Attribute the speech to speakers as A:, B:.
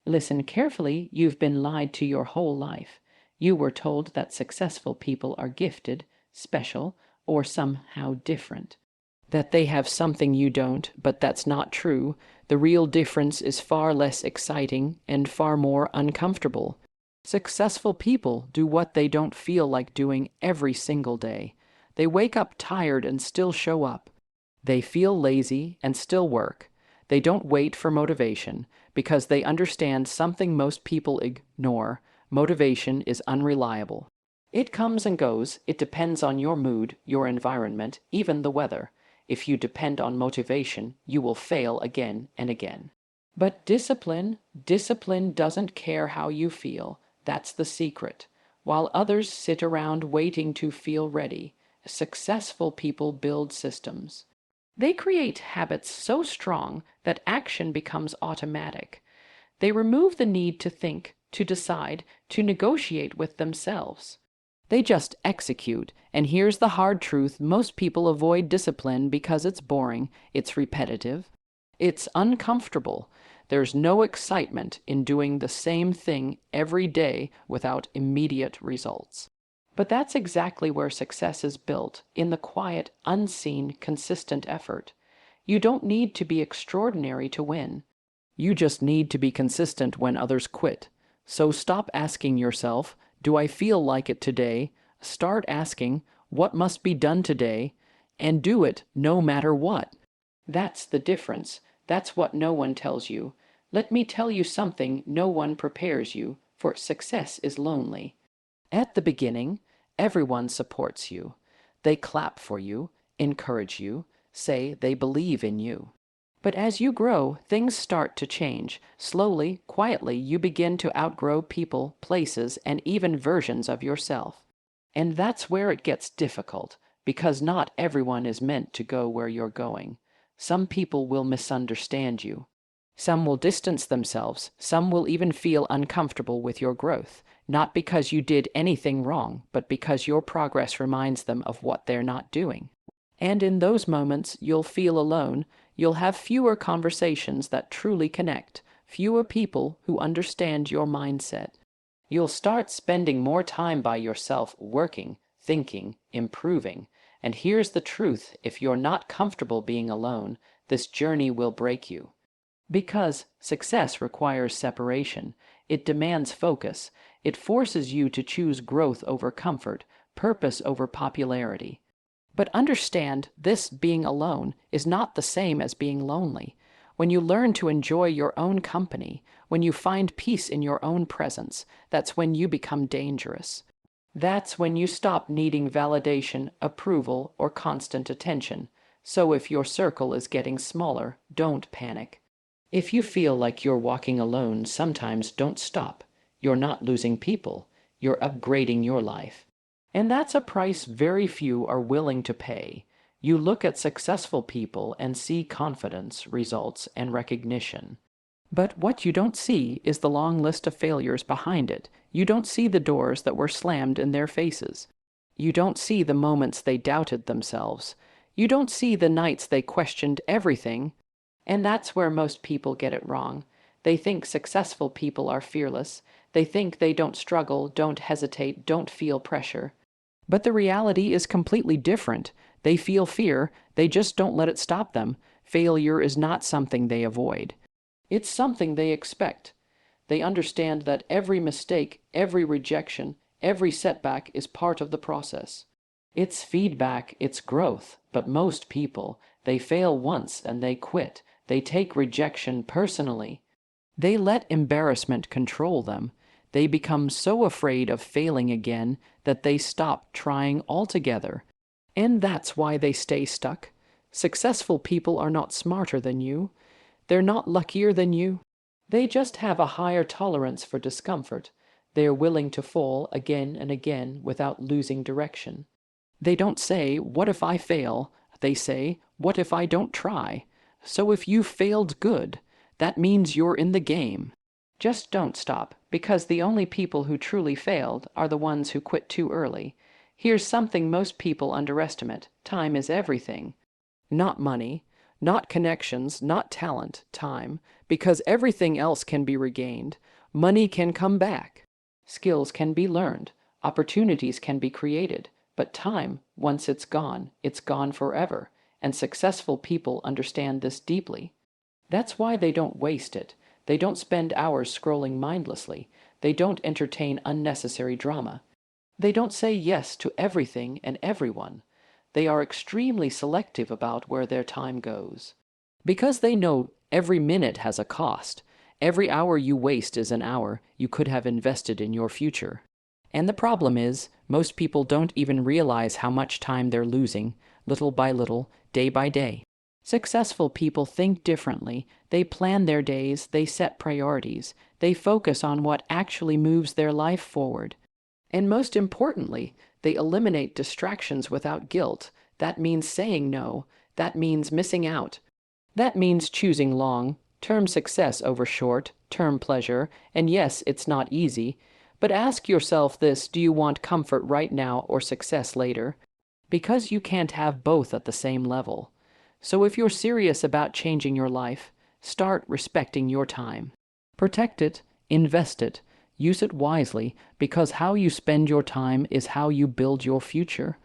A: Listen carefully, you've been lied to your whole life. You were told that successful people are gifted, special, or somehow different. That they have something you don't, but that's not true. The real difference is far less exciting and far more uncomfortable. Successful people do what they don't feel like doing every single day. They wake up tired and still show up. They feel lazy and still work. They don't wait for motivation because they understand something most people ignore. Motivation is unreliable. It comes and goes. It depends on your mood, your environment, even the weather. If you depend on motivation, you will fail again and again. But discipline doesn't care how you feel. That's the secret. While others sit around waiting to feel ready, successful people build systems. They create habits so strong that action becomes automatic. They remove the need to think, to decide, to negotiate with themselves. They just execute, and here's the hard truth: most people avoid discipline because it's boring, it's repetitive, it's uncomfortable. There's no excitement in doing the same thing every day without immediate results. But that's exactly where success is built, in the quiet, unseen, consistent effort. You don't need to be extraordinary to win. You just need to be consistent when others quit. So stop asking yourself, do I feel like it today? Start asking, what must be done today? And do it no matter what. That's the difference. That's what no one tells you. Let me tell you something no one prepares you, for success is lonely. At the beginning, everyone supports you. They clap for you, encourage you, say they believe in you. But as you grow, things start to change. Slowly, quietly, you begin to outgrow people, places, and even versions of yourself. And that's where it gets difficult, because not everyone is meant to go where you're going. Some people will misunderstand you. Some will distance themselves. Some will even feel uncomfortable with your growth, not because you did anything wrong, but because your progress reminds them of what they're not doing. And in those moments, you'll feel alone. You'll have fewer conversations that truly connect, fewer people who understand your mindset. You'll start spending more time by yourself, working, thinking, improving. And here's the truth: if you're not comfortable being alone, this journey will break you. Because success requires separation. It demands focus. It forces you to choose growth over comfort, purpose over popularity. But understand, this being alone is not the same as being lonely. When you learn to enjoy your own company, when you find peace in your own presence, that's when you become dangerous. That's when you stop needing validation, approval, or constant attention. So if your circle is getting smaller, don't panic. If you feel like you're walking alone, sometimes don't stop. You're not losing people. You're upgrading your life. And that's a price very few are willing to pay. You look at successful people and see confidence, results, and recognition. But what you don't see is the long list of failures behind it. You don't see the doors that were slammed in their faces. You don't see the moments they doubted themselves. You don't see the nights they questioned everything. And that's where most people get it wrong. They think successful people are fearless. They think they don't struggle, don't hesitate, don't feel pressure. But the reality is completely different. They feel fear, they just don't let it stop them. Failure is not something they avoid. It's something they expect. They understand that every mistake, every rejection, every setback is part of the process. It's feedback, it's growth. But most people, they fail once and they quit. They take rejection personally. They let embarrassment control them. They become so afraid of failing again that they stop trying altogether. And that's why they stay stuck. Successful people are not smarter than you. They're not luckier than you. They just have a higher tolerance for discomfort. They are willing to fall again and again without losing direction. They don't say, "What if I fail?" They say, "What if I don't try?" So if you failed, good. That means you're in the game. Just don't stop, because the only people who truly failed are the ones who quit too early. Here's something most people underestimate: time is everything. Not money, Not connections, not talent, time, because everything else can be regained. Money can come back. Skills can be learned. Opportunities can be created. But time, once it's gone forever. And successful people understand this deeply. That's why they don't waste it. They don't spend hours scrolling mindlessly. They don't entertain unnecessary drama. They don't say yes to everything and everyone. They are extremely selective about where their time goes. Because they know every minute has a cost. Every hour you waste is an hour you could have invested in your future. And the problem is, most people don't even realize how much time they're losing, little by little, day by day. Successful people think differently. They plan their days, they set priorities, they focus on what actually moves their life forward. And most importantly, they eliminate distractions without guilt. That means saying no. That means missing out. That means choosing long-term success over short-term pleasure. And yes, it's not easy. But ask yourself this: do you want comfort right now or success later? Because you can't have both at the same level. So if you're serious about changing your life, start respecting your time. Protect it, invest it, use it wisely, because how you spend your time is how you build your future.